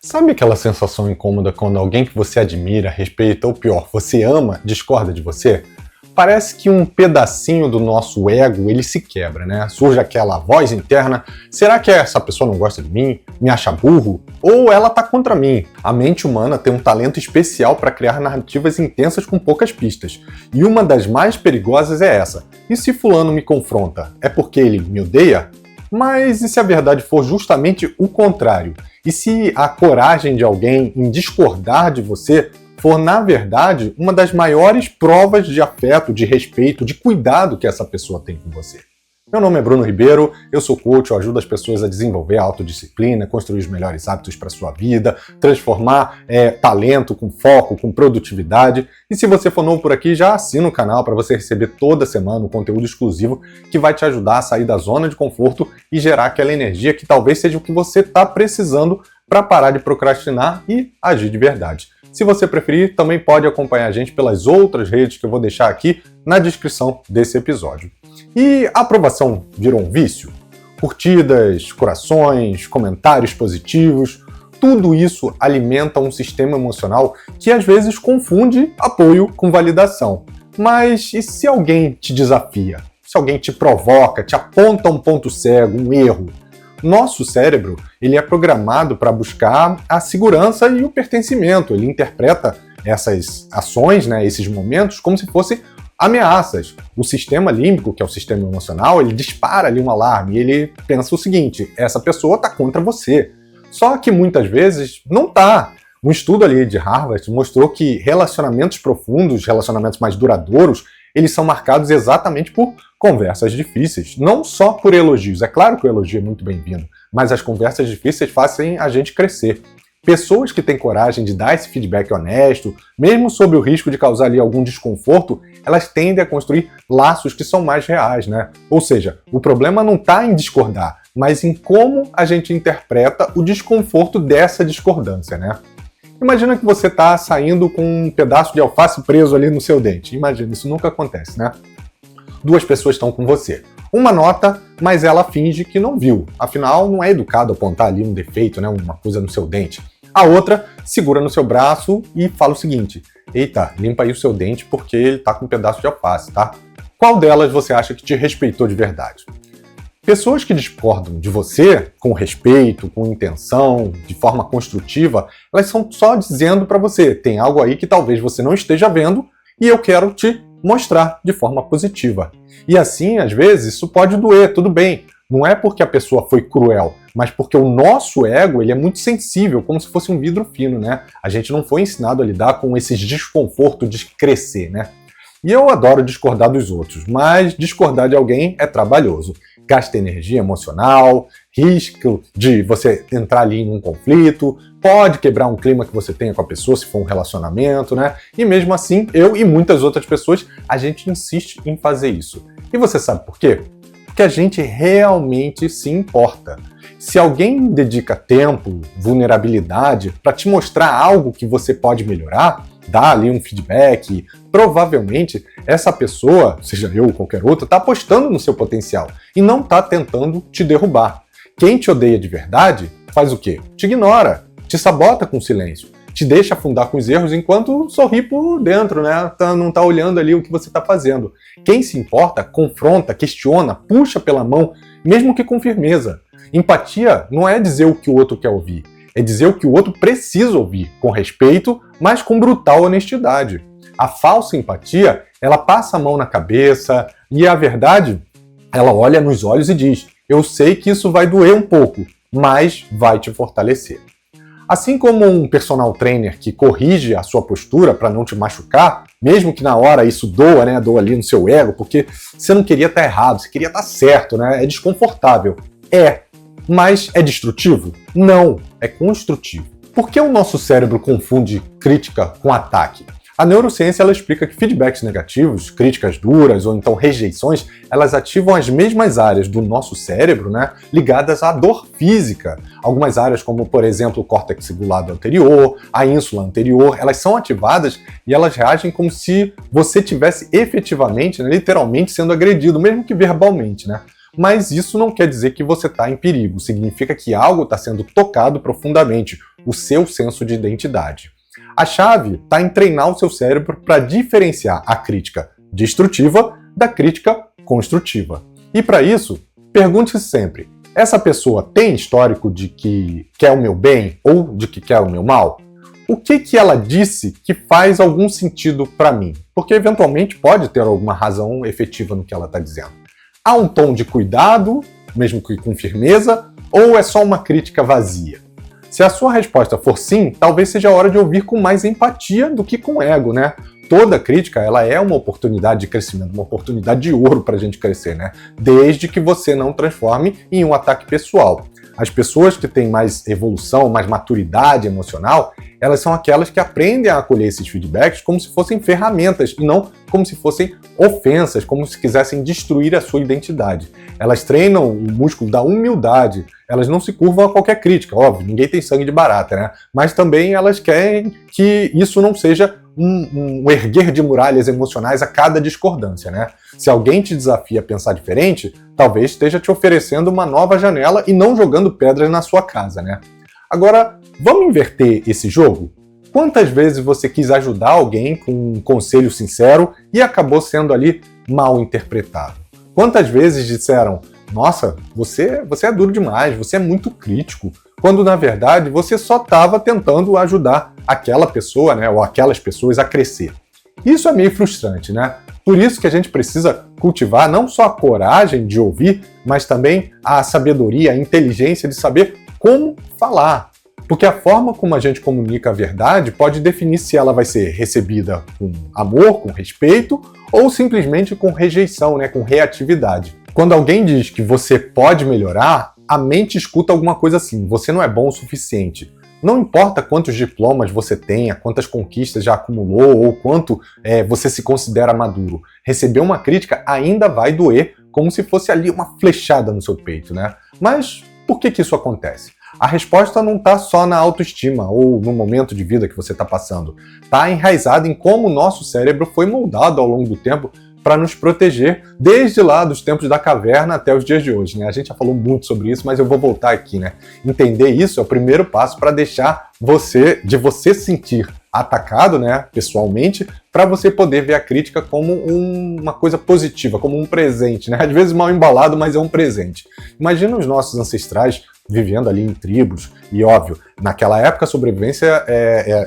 Sabe aquela sensação incômoda quando alguém que você admira, respeita ou pior, você ama, discorda de você? Parece que um pedacinho do nosso ego, ele se quebra, né? Surge aquela voz interna, será que essa pessoa não gosta de mim? Me acha burro? Ou ela tá contra mim? A mente humana tem um talento especial para criar narrativas intensas com poucas pistas. E uma das mais perigosas é essa. E se fulano me confronta, é porque ele me odeia? Mas e se a verdade for justamente o contrário? E se a coragem de alguém em discordar de você for, na verdade, uma das maiores provas de afeto, de respeito, de cuidado que essa pessoa tem com você? Meu nome é Bruno Ribeiro, eu sou coach, eu ajudo as pessoas a desenvolver a autodisciplina, construir os melhores hábitos para a sua vida, transformar talento com foco, com produtividade. E se você for novo por aqui, já assina o canal para você receber toda semana um conteúdo exclusivo que vai te ajudar a sair da zona de conforto e gerar aquela energia que talvez seja o que você está precisando para parar de procrastinar e agir de verdade. Se você preferir, também pode acompanhar a gente pelas outras redes que eu vou deixar aqui na descrição desse episódio. E a aprovação virou um vício? Curtidas, corações, comentários positivos, tudo isso alimenta um sistema emocional que às vezes confunde apoio com validação. Mas e se alguém te desafia? Se alguém te provoca, te aponta um ponto cego, um erro? Nosso cérebro, ele é programado para buscar a segurança e o pertencimento. Ele interpreta essas ações, esses momentos, como se fossem ameaças. O sistema límbico, que é o sistema emocional, ele dispara ali um alarme e ele pensa o seguinte: essa pessoa está contra você. Só que muitas vezes não está. Um estudo ali de Harvard mostrou que relacionamentos profundos, relacionamentos mais duradouros, eles são marcados exatamente por conversas difíceis, não só por elogios. É claro que o elogio é muito bem-vindo, mas as conversas difíceis fazem a gente crescer. Pessoas que têm coragem de dar esse feedback honesto, mesmo sob o risco de causar ali algum desconforto, elas tendem a construir laços que são mais reais, né? Ou seja, o problema não está em discordar, mas em como a gente interpreta o desconforto dessa discordância, né? Imagina que você está saindo com um pedaço de alface preso ali no seu dente. Imagina, isso nunca acontece, né? Duas pessoas estão com você. Uma nota, mas ela finge que não viu. Afinal, não é educado apontar ali um defeito, uma coisa no seu dente. A outra segura no seu braço e fala o seguinte: eita, limpa aí o seu dente porque ele está com um pedaço de alface, tá? Qual delas você acha que te respeitou de verdade? Pessoas que discordam de você, com respeito, com intenção, de forma construtiva, elas estão só dizendo para você, tem algo aí que talvez você não esteja vendo e eu quero te mostrar de forma positiva. E assim, às vezes, isso pode doer, tudo bem. Não é porque a pessoa foi cruel, mas porque o nosso ego ele é muito sensível, como se fosse um vidro fino, né? A gente não foi ensinado a lidar com esses desconfortos de crescer, né? E eu adoro discordar dos outros, mas discordar de alguém é trabalhoso. Gasta energia emocional, risco de você entrar ali em um conflito, pode quebrar um clima que você tenha com a pessoa se for um relacionamento, né? E mesmo assim, eu e muitas outras pessoas, a gente insiste em fazer isso. E você sabe por quê? Porque a gente realmente se importa. Se alguém dedica tempo, vulnerabilidade para te mostrar algo que você pode melhorar, dar ali um feedback, provavelmente essa pessoa, seja eu ou qualquer outra, está apostando no seu potencial e não está tentando te derrubar. Quem te odeia de verdade faz o quê? Te ignora, te sabota com silêncio, te deixa afundar com os erros enquanto sorri por dentro, né? Não está olhando ali o que você está fazendo. Quem se importa, confronta, questiona, puxa pela mão, mesmo que com firmeza. Empatia não é dizer o que o outro quer ouvir, é dizer o que o outro precisa ouvir, com respeito, mas com brutal honestidade. A falsa empatia, ela passa a mão na cabeça e a verdade, ela olha nos olhos e diz: eu sei que isso vai doer um pouco, mas vai te fortalecer. Assim como um personal trainer que corrige a sua postura para não te machucar, mesmo que na hora isso doa, doa ali no seu ego, porque você não queria estar errado, você queria estar certo, é desconfortável. Mas é destrutivo? Não, é construtivo. Por que o nosso cérebro confunde crítica com ataque? A neurociência ela explica que feedbacks negativos, críticas duras ou então rejeições, elas ativam as mesmas áreas do nosso cérebro, ligadas à dor física. Algumas áreas, como por exemplo o córtex cingulado anterior, a ínsula anterior, elas são ativadas e elas reagem como se você tivesse efetivamente, literalmente sendo agredido, mesmo que verbalmente, Mas isso não quer dizer que você está em perigo, significa que algo está sendo tocado profundamente, o seu senso de identidade. A chave está em treinar o seu cérebro para diferenciar a crítica destrutiva da crítica construtiva. E para isso, pergunte-se sempre: essa pessoa tem histórico de que quer o meu bem ou de que quer o meu mal? O que ela disse que faz algum sentido para mim? Porque eventualmente pode ter alguma razão efetiva no que ela está dizendo. Há um tom de cuidado, mesmo que com firmeza, ou é só uma crítica vazia? Se a sua resposta for sim, talvez seja a hora de ouvir com mais empatia do que com ego, né? Toda crítica, ela é uma oportunidade de crescimento, uma oportunidade de ouro para a gente crescer, né? Desde que você não transforme em um ataque pessoal. As pessoas que têm mais evolução, mais maturidade emocional, elas são aquelas que aprendem a acolher esses feedbacks como se fossem ferramentas e não como se fossem ofensas, como se quisessem destruir a sua identidade. Elas treinam o músculo da humildade, elas não se curvam a qualquer crítica, óbvio, ninguém tem sangue de barata, né? Mas também elas querem que isso não seja um erguer de muralhas emocionais a cada discordância, né? Se alguém te desafia a pensar diferente, talvez esteja te oferecendo uma nova janela e não jogando pedras na sua casa, né? Agora, vamos inverter esse jogo? Quantas vezes você quis ajudar alguém com um conselho sincero e acabou sendo ali mal interpretado? Quantas vezes disseram: nossa, você é duro demais, você é muito crítico, quando na verdade você só estava tentando ajudar aquela pessoa, né, ou aquelas pessoas a crescer. Isso é meio frustrante, né? Por isso que a gente precisa cultivar não só a coragem de ouvir, mas também a sabedoria, a inteligência de saber como falar. Porque a forma como a gente comunica a verdade pode definir se ela vai ser recebida com amor, com respeito, ou simplesmente com rejeição, né, com reatividade. Quando alguém diz que você pode melhorar, a mente escuta alguma coisa assim: você não é bom o suficiente. Não importa quantos diplomas você tenha, quantas conquistas já acumulou ou quanto você se considera maduro. Receber uma crítica ainda vai doer, como se fosse ali uma flechada no seu peito, né? Mas por que isso acontece? A resposta não está só na autoestima ou no momento de vida que você está passando. Está enraizada em como o nosso cérebro foi moldado ao longo do tempo para nos proteger, desde lá dos tempos da caverna até os dias de hoje, né? A gente já falou muito sobre isso, mas eu vou voltar aqui, né? Entender isso é o primeiro passo para deixar você sentir atacado, né, pessoalmente, para você poder ver a crítica como uma coisa positiva, como um presente, né? Às vezes mal embalado, mas é um presente. Imagina os nossos ancestrais vivendo ali em tribos, e óbvio, naquela época a sobrevivência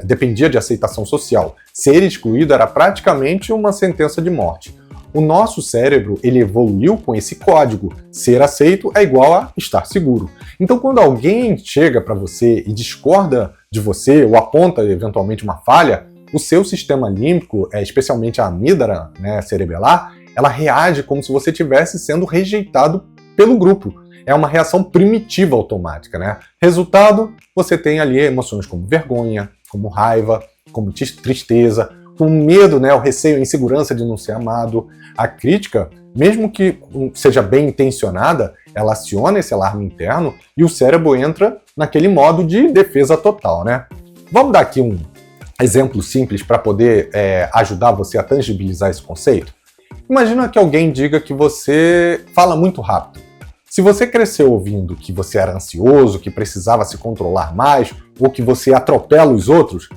dependia de aceitação social. Ser excluído era praticamente uma sentença de morte. O nosso cérebro, ele evoluiu com esse código: ser aceito é igual a estar seguro. Então, quando alguém chega para você e discorda de você ou aponta eventualmente uma falha, o seu sistema límbico, especialmente a amígdala, né, cerebelar, ela reage como se você estivesse sendo rejeitado pelo grupo. É uma reação primitiva automática, né? Resultado, você tem ali emoções como vergonha, como raiva, como tristeza, com medo, né, o receio, a insegurança de não ser amado. A crítica, mesmo que seja bem intencionada, ela aciona esse alarme interno e o cérebro entra naquele modo de defesa total, né? Vamos dar aqui um exemplo simples para poder ajudar você a tangibilizar esse conceito? Imagina que alguém diga que você fala muito rápido. Se você cresceu ouvindo que você era ansioso, que precisava se controlar mais, ou que você atropela os outros,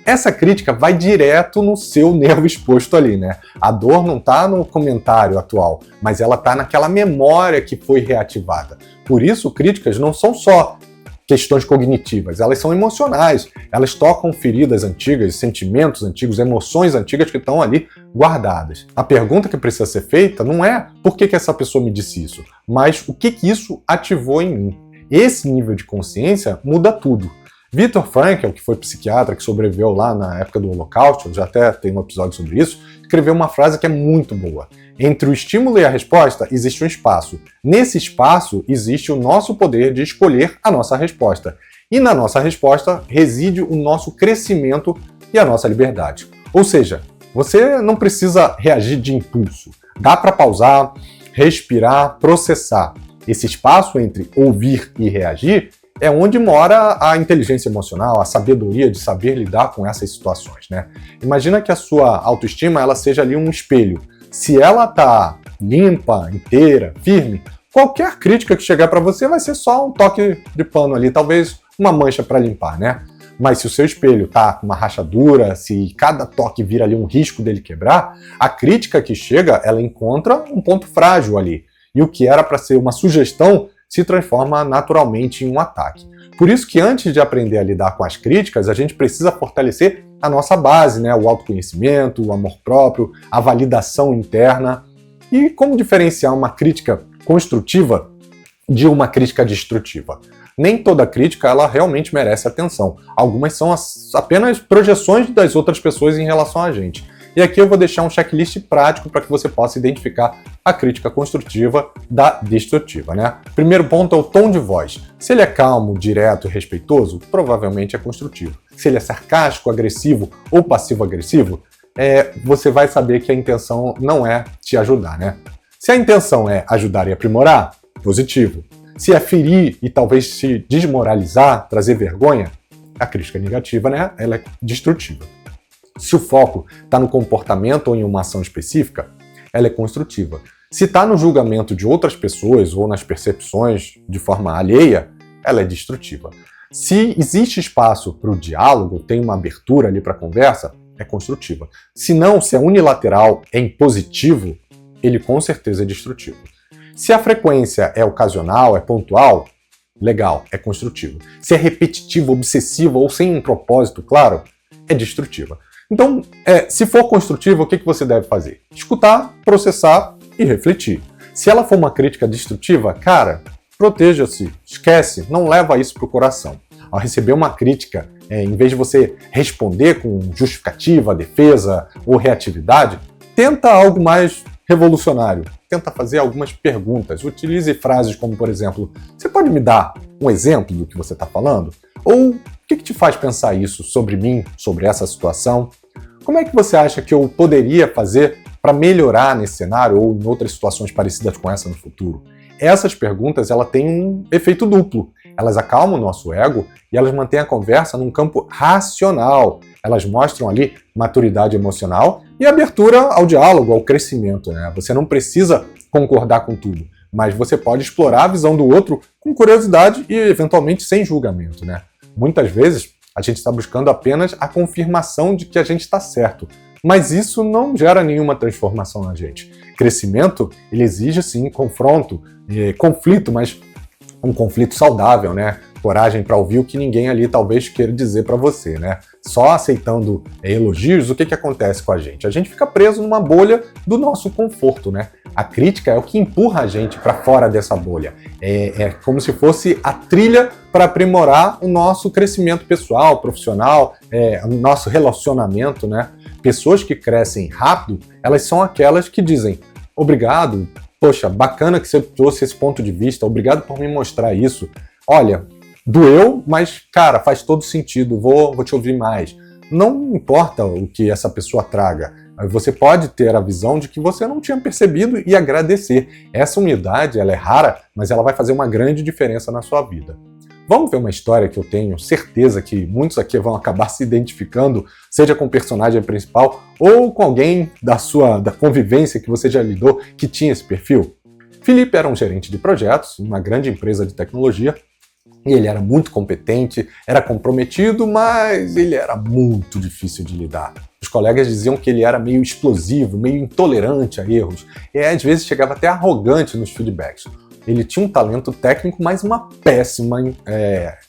essa crítica vai direto no seu nervo exposto ali, né? A dor não está no comentário atual, mas ela está naquela memória que foi reativada. Por isso, críticas não são só questões cognitivas, elas são emocionais. Elas tocam feridas antigas, sentimentos antigos, emoções antigas que estão ali guardadas. A pergunta que precisa ser feita não é por que essa pessoa me disse isso, mas o que isso ativou em mim. Esse nível de consciência muda tudo. Viktor Frankl, que foi psiquiatra, que sobreviveu lá na época do Holocausto, eu já até tem um episódio sobre isso, escreveu uma frase que é muito boa. Entre o estímulo e a resposta existe um espaço. Nesse espaço existe o nosso poder de escolher a nossa resposta. E na nossa resposta reside o nosso crescimento e a nossa liberdade. Ou seja, você não precisa reagir de impulso. Dá para pausar, respirar, processar. Esse espaço entre ouvir e reagir é onde mora a inteligência emocional, a sabedoria de saber lidar com essas situações, né? Imagina que a sua autoestima ela seja ali um espelho. Se ela tá limpa, inteira, firme, qualquer crítica que chegar para você vai ser só um toque de pano ali, talvez uma mancha para limpar, né? Mas se o seu espelho tá com uma rachadura, se cada toque vira ali um risco dele quebrar, a crítica que chega, ela encontra um ponto frágil ali. E o que era para ser uma sugestão se transforma naturalmente em um ataque. Por isso que antes de aprender a lidar com as críticas, a gente precisa fortalecer a nossa base, né? O autoconhecimento, o amor próprio, a validação interna. E como diferenciar uma crítica construtiva de uma crítica destrutiva? Nem toda crítica ela realmente merece atenção. Algumas são apenas projeções das outras pessoas em relação a gente. E aqui eu vou deixar um checklist prático para que você possa identificar a crítica construtiva da destrutiva, né? Primeiro ponto é o tom de voz. Se ele é calmo, direto e respeitoso, provavelmente é construtivo. Se ele é sarcástico, agressivo ou passivo-agressivo, você vai saber que a intenção não é te ajudar, né? Se a intenção é ajudar e aprimorar, positivo. Se é ferir e talvez te desmoralizar, trazer vergonha, a crítica negativa, né? Ela é destrutiva. Se o foco está no comportamento ou em uma ação específica, ela é construtiva. Se está no julgamento de outras pessoas ou nas percepções de forma alheia, ela é destrutiva. Se existe espaço para o diálogo, tem uma abertura ali para a conversa, é construtiva. Se não, se é unilateral, é impositivo, ele com certeza é destrutivo. Se a frequência é ocasional, é pontual, legal, é construtivo. Se é repetitivo, obsessivo ou sem um propósito claro, é destrutiva. Então, se for construtivo, o que você deve fazer? Escutar, processar e refletir. Se ela for uma crítica destrutiva, cara, proteja-se, esquece, não leva isso para o coração. Ao receber uma crítica, em vez de você responder com justificativa, defesa ou reatividade, tenta algo mais revolucionário. Tenta fazer algumas perguntas. Utilize frases como, por exemplo, você pode me dar um exemplo do que você está falando? Ou o que te faz pensar isso sobre mim, sobre essa situação? Como é que você acha que eu poderia fazer para melhorar nesse cenário ou em outras situações parecidas com essa no futuro? Essas perguntas ela têm um efeito duplo. Elas acalmam o nosso ego e elas mantêm a conversa num campo racional. Elas mostram ali maturidade emocional e abertura ao diálogo, ao crescimento, né? Você não precisa concordar com tudo, mas você pode explorar a visão do outro com curiosidade e eventualmente sem julgamento, né? Muitas vezes a gente está buscando apenas a confirmação de que a gente está certo, mas isso não gera nenhuma transformação na gente. Crescimento, ele exige sim confronto, conflito, mas um conflito saudável, né? Coragem para ouvir o que ninguém ali talvez queira dizer para você, né? Só aceitando elogios, o que acontece com a gente? A gente fica preso numa bolha do nosso conforto, né? A crítica é o que empurra a gente para fora dessa bolha. É como se fosse a trilha para aprimorar o nosso crescimento pessoal, profissional, o nosso relacionamento, né? Pessoas que crescem rápido, elas são aquelas que dizem obrigado, poxa, bacana que você trouxe esse ponto de vista, obrigado por me mostrar isso. Olha, doeu, mas, cara, faz todo sentido, vou te ouvir mais. Não importa o que essa pessoa traga, você pode ter a visão de que você não tinha percebido e agradecer. Essa humildade, ela é rara, mas ela vai fazer uma grande diferença na sua vida. Vamos ver uma história que eu tenho certeza que muitos aqui vão acabar se identificando, seja com o personagem principal ou com alguém da convivência que você já lidou que tinha esse perfil? Felipe era um gerente de projetos em uma grande empresa de tecnologia e ele era muito competente, era comprometido, mas ele era muito difícil de lidar. Os colegas diziam que ele era meio explosivo, meio intolerante a erros e às vezes chegava até arrogante nos feedbacks. Ele tinha um talento técnico, mas uma péssima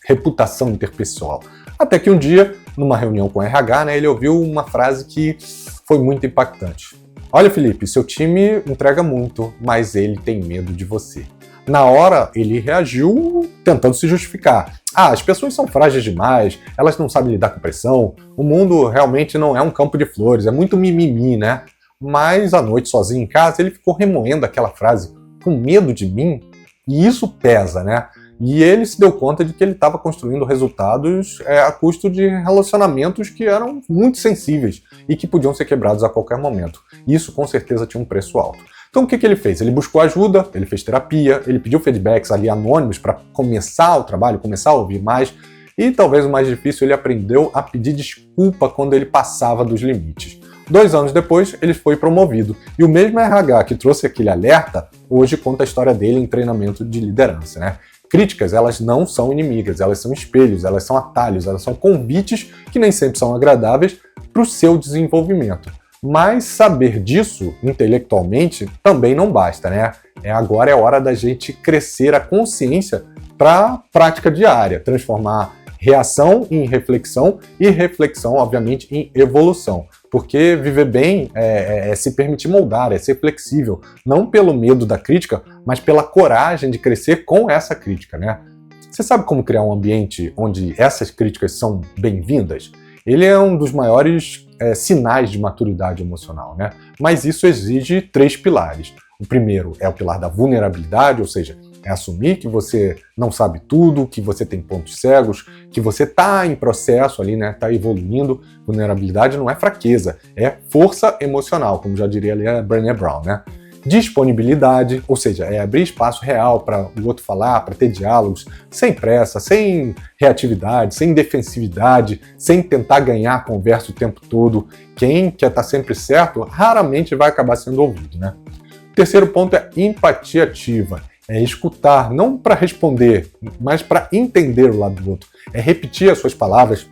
reputação interpessoal. Até que um dia, numa reunião com o RH, né, ele ouviu uma frase que foi muito impactante. Olha, Felipe, seu time entrega muito, mas ele tem medo de você. Na hora, ele reagiu tentando se justificar. As pessoas são frágeis demais, elas não sabem lidar com pressão, o mundo realmente não é um campo de flores, é muito mimimi, né? Mas à noite, sozinho em casa, ele ficou remoendo aquela frase, com medo de mim? E isso pesa, né? E ele se deu conta de que ele estava construindo resultados a custo de relacionamentos que eram muito sensíveis e que podiam ser quebrados a qualquer momento. E isso com certeza tinha um preço alto. Então o que ele fez? Ele buscou ajuda, ele fez terapia, ele pediu feedbacks ali anônimos para começar o trabalho, começar a ouvir mais. E talvez o mais difícil, ele aprendeu a pedir desculpa quando ele passava dos limites. 2 anos depois, ele foi promovido. E o mesmo RH que trouxe aquele alerta, hoje conta a história dele em treinamento de liderança, né? Críticas, elas não são inimigas, elas são espelhos, elas são atalhos, elas são convites que nem sempre são agradáveis para o seu desenvolvimento. Mas saber disso intelectualmente também não basta, né? Agora é hora da gente crescer a consciência para a prática diária, transformar reação em reflexão e reflexão, obviamente, em evolução. Porque viver bem é se permitir moldar, é ser flexível, não pelo medo da crítica, mas pela coragem de crescer com essa crítica, né? Você sabe como criar um ambiente onde essas críticas são bem-vindas? Ele é um dos maiores sinais de maturidade emocional, né? Mas isso exige 3 pilares. O primeiro é o pilar da vulnerabilidade, ou seja, é assumir que você não sabe tudo, que você tem pontos cegos, que você está em processo ali, né? Está evoluindo. Vulnerabilidade não é fraqueza, é força emocional, como já diria ali a Brené Brown, né? Disponibilidade, ou seja, é abrir espaço real para o outro falar, para ter diálogos, sem pressa, sem reatividade, sem defensividade, sem tentar ganhar a conversa o tempo todo. Quem quer estar sempre certo, raramente vai acabar sendo ouvido, né? O terceiro ponto é empatia ativa. É escutar, não para responder, mas para entender o lado do outro. É repetir as suas palavras,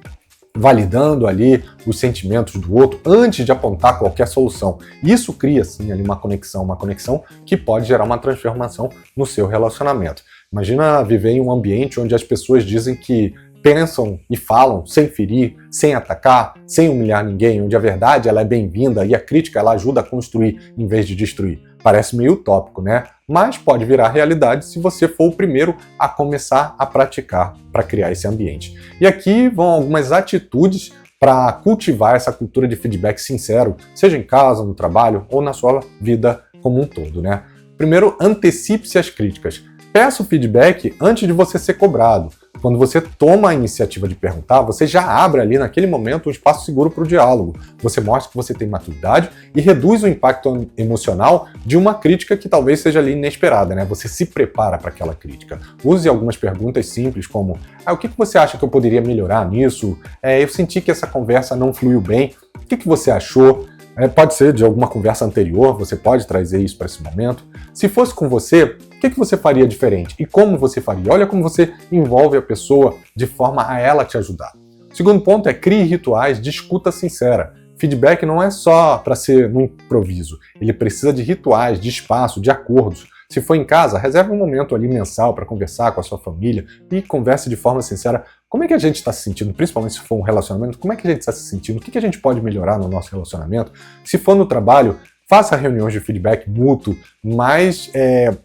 validando ali os sentimentos do outro antes de apontar qualquer solução. Isso cria, sim, ali uma conexão que pode gerar uma transformação no seu relacionamento. Imagina viver em um ambiente onde as pessoas dizem que pensam e falam sem ferir, sem atacar, sem humilhar ninguém, onde a verdade ela é bem-vinda e a crítica ela ajuda a construir em vez de destruir. Parece meio utópico, né? Mas pode virar realidade se você for o primeiro a começar a praticar para criar esse ambiente. E aqui vão algumas atitudes para cultivar essa cultura de feedback sincero, seja em casa, no trabalho ou na sua vida como um todo, né? Primeiro, antecipe-se às críticas. Peça o feedback antes de você ser cobrado. Quando você toma a iniciativa de perguntar, você já abre ali naquele momento um espaço seguro para o diálogo. Você mostra que você tem maturidade e reduz o impacto emocional de uma crítica que talvez seja ali inesperada, né? Você se prepara para aquela crítica. Use algumas perguntas simples como: o que você acha que eu poderia melhorar nisso? Eu senti que essa conversa não fluiu bem. O que você achou? Pode ser de alguma conversa anterior, você pode trazer isso para esse momento. Se fosse com você, o que você faria diferente? E como você faria? Olha como você envolve a pessoa de forma a ela te ajudar. O segundo ponto é crie rituais de escuta sincera. Feedback não é só para ser no improviso. Ele precisa de rituais, de espaço, de acordos. Se for em casa, reserve um momento ali mensal para conversar com a sua família e converse de forma sincera. Como é que a gente está se sentindo, principalmente se for um relacionamento, como é que a gente está se sentindo? O que a gente pode melhorar no nosso relacionamento? Se for no trabalho, faça reuniões de feedback mútuo, mas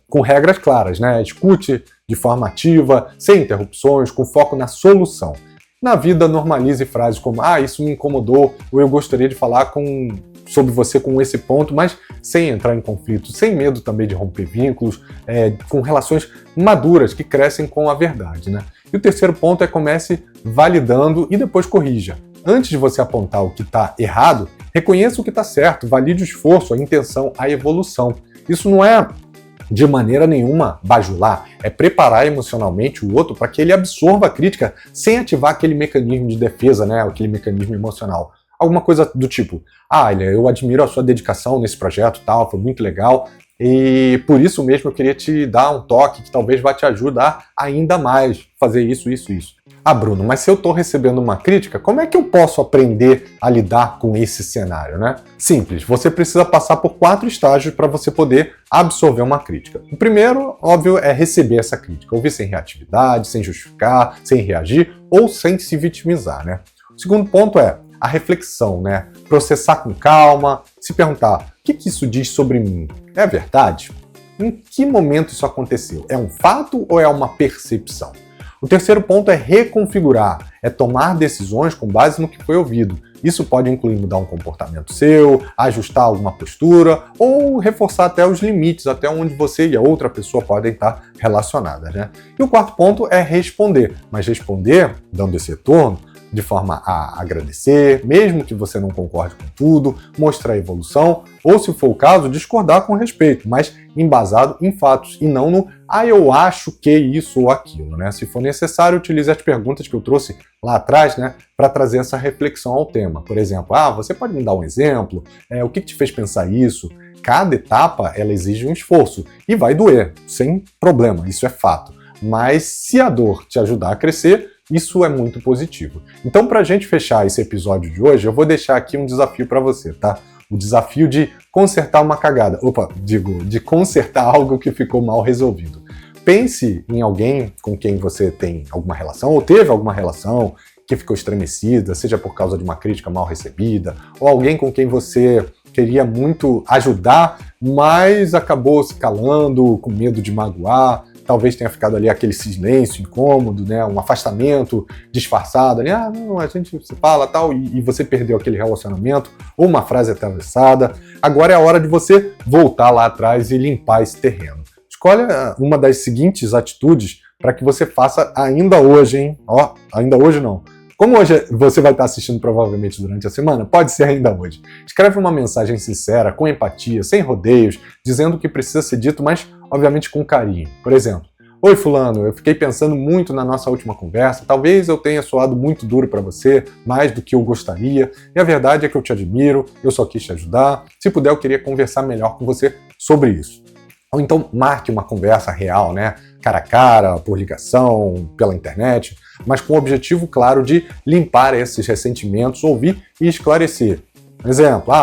com regras claras, né? Escute de forma ativa, sem interrupções, com foco na solução. Na vida, normalize frases como isso me incomodou, ou eu gostaria de falar sobre você com esse ponto, mas sem entrar em conflito, sem medo também de romper vínculos, com relações maduras que crescem com a verdade, né? E o terceiro ponto é comece validando e depois corrija. Antes de você apontar o que está errado, reconheça o que está certo, valide o esforço, a intenção, a evolução. Isso não é de maneira nenhuma bajular, é preparar emocionalmente o outro para que ele absorva a crítica sem ativar aquele mecanismo de defesa, né? Aquele mecanismo emocional. Alguma coisa do tipo: eu admiro a sua dedicação nesse projeto, foi muito legal, e por isso mesmo eu queria te dar um toque que talvez vá te ajudar ainda mais a fazer isso. Bruno, mas se eu estou recebendo uma crítica, como é que eu posso aprender a lidar com esse cenário, né? Simples, você precisa passar por 4 estágios para você poder absorver uma crítica. O primeiro, óbvio, é receber essa crítica, ouvir sem reatividade, sem justificar, sem reagir ou sem se vitimizar, né? O segundo ponto é a reflexão, né? Processar com calma, se perguntar: o que isso diz sobre mim? É verdade? Em que momento isso aconteceu? É um fato ou é uma percepção? O terceiro ponto é reconfigurar, é tomar decisões com base no que foi ouvido. Isso pode incluir mudar um comportamento seu, ajustar alguma postura ou reforçar até os limites, até onde você e a outra pessoa podem estar relacionadas, né? E o quarto ponto é responder, mas responder dando esse retorno de forma a agradecer, mesmo que você não concorde com tudo, mostrar evolução, ou, se for o caso, discordar com respeito, mas embasado em fatos e não no eu acho que isso ou aquilo, né? Se for necessário, utilize as perguntas que eu trouxe lá atrás, né, para trazer essa reflexão ao tema. Por exemplo, você pode me dar um exemplo? O que te fez pensar isso? Cada etapa, ela exige um esforço e vai doer, sem problema, isso é fato. Mas se a dor te ajudar a crescer, isso é muito positivo. Então, para a gente fechar esse episódio de hoje, eu vou deixar aqui um desafio para você, tá? O desafio de consertar uma cagada. De consertar algo que ficou mal resolvido. Pense em alguém com quem você tem alguma relação, ou teve alguma relação, que ficou estremecida, seja por causa de uma crítica mal recebida, ou alguém com quem você queria muito ajudar, mas acabou se calando, com medo de magoar. Talvez tenha ficado ali aquele silêncio incômodo, né? Um afastamento disfarçado ali, não, a gente se fala tal, e você perdeu aquele relacionamento, ou uma frase atravessada. Agora é a hora de você voltar lá atrás e limpar esse terreno. Escolha uma das seguintes atitudes para que você faça ainda hoje, hein? Ainda hoje não. Como hoje você vai estar assistindo provavelmente durante a semana, pode ser ainda hoje. Escreve uma mensagem sincera, com empatia, sem rodeios, dizendo o que precisa ser dito, mas obviamente com carinho. Por exemplo, oi fulano, eu fiquei pensando muito na nossa última conversa, talvez eu tenha soado muito duro para você, mais do que eu gostaria, e a verdade é que eu te admiro, eu só quis te ajudar, se puder eu queria conversar melhor com você sobre isso. Ou então marque uma conversa real, né? Cara a cara, por ligação, pela internet, mas com o objetivo claro de limpar esses ressentimentos, ouvir e esclarecer. Por exemplo,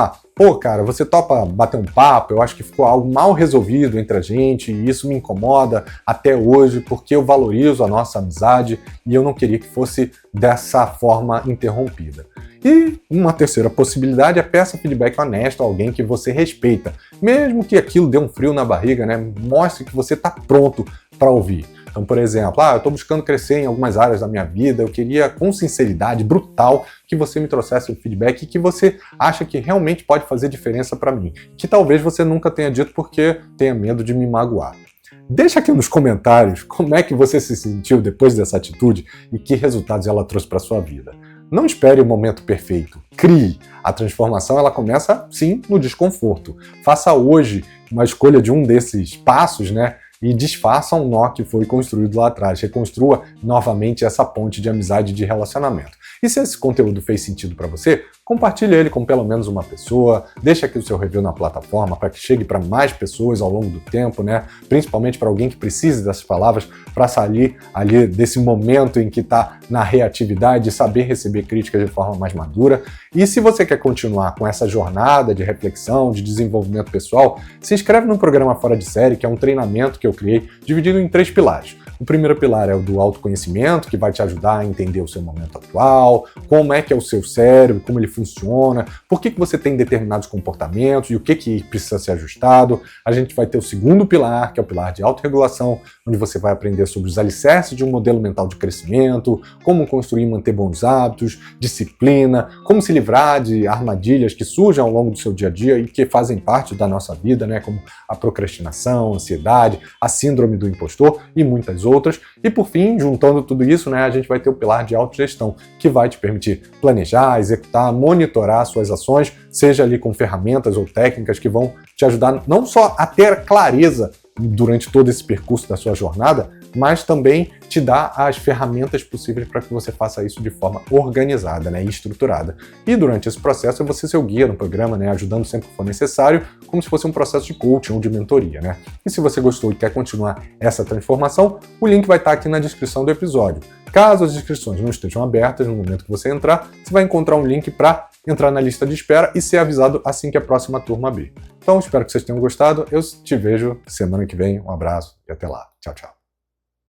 cara, você topa bater um papo? Eu acho que ficou algo mal resolvido entre a gente e isso me incomoda até hoje porque eu valorizo a nossa amizade e eu não queria que fosse dessa forma interrompida. E uma terceira possibilidade é peça feedback honesto a alguém que você respeita, mesmo que aquilo dê um frio na barriga, né? Mostre que você está pronto para ouvir. Então, por exemplo, eu estou buscando crescer em algumas áreas da minha vida, eu queria com sinceridade brutal que você me trouxesse um feedback que você acha que realmente pode fazer diferença para mim, que talvez você nunca tenha dito porque tenha medo de me magoar. Deixa aqui nos comentários como é que você se sentiu depois dessa atitude e que resultados ela trouxe para sua vida. Não espere o momento perfeito, crie. A transformação ela começa, sim, no desconforto. Faça hoje uma escolha de um desses passos, né? E desfaça um nó que foi construído lá atrás. Reconstrua novamente essa ponte de amizade e de relacionamento. E se esse conteúdo fez sentido para você, compartilhe ele com pelo menos uma pessoa, deixa aqui o seu review na plataforma para que chegue para mais pessoas ao longo do tempo, né? Principalmente para alguém que precise dessas palavras para sair ali desse momento em que está na reatividade e saber receber críticas de forma mais madura. E se você quer continuar com essa jornada de reflexão, de desenvolvimento pessoal, se inscreve no programa Fora de Série, que é um treinamento que eu criei dividido em 3 pilares. O primeiro pilar é o do autoconhecimento, que vai te ajudar a entender o seu momento atual, como é que é o seu cérebro, como ele funciona, por que você tem determinados comportamentos e o que precisa ser ajustado. A gente vai ter o segundo pilar, que é o pilar de autorregulação, onde você vai aprender sobre os alicerces de um modelo mental de crescimento, como construir e manter bons hábitos, disciplina, como se livrar de armadilhas que surgem ao longo do seu dia a dia e que fazem parte da nossa vida, né, como a procrastinação, a ansiedade, a síndrome do impostor e muitas outras. E por fim, juntando tudo isso, né, a gente vai ter o pilar de autogestão, que vai te permitir planejar, executar, monitorar suas ações, seja ali com ferramentas ou técnicas que vão te ajudar não só a ter clareza durante todo esse percurso da sua jornada, mas também te dá as ferramentas possíveis para que você faça isso de forma organizada, né, e estruturada. E durante esse processo, você ser o guia no programa, né, ajudando sempre que for necessário, como se fosse um processo de coaching ou de mentoria, né? E se você gostou e quer continuar essa transformação, o link vai estar aqui na descrição do episódio. Caso as inscrições não estejam abertas no momento que você entrar, você vai encontrar um link para entrar na lista de espera e ser avisado assim que a próxima turma abrir. Então, espero que vocês tenham gostado. Eu te vejo semana que vem. Um abraço e até lá. Tchau, tchau.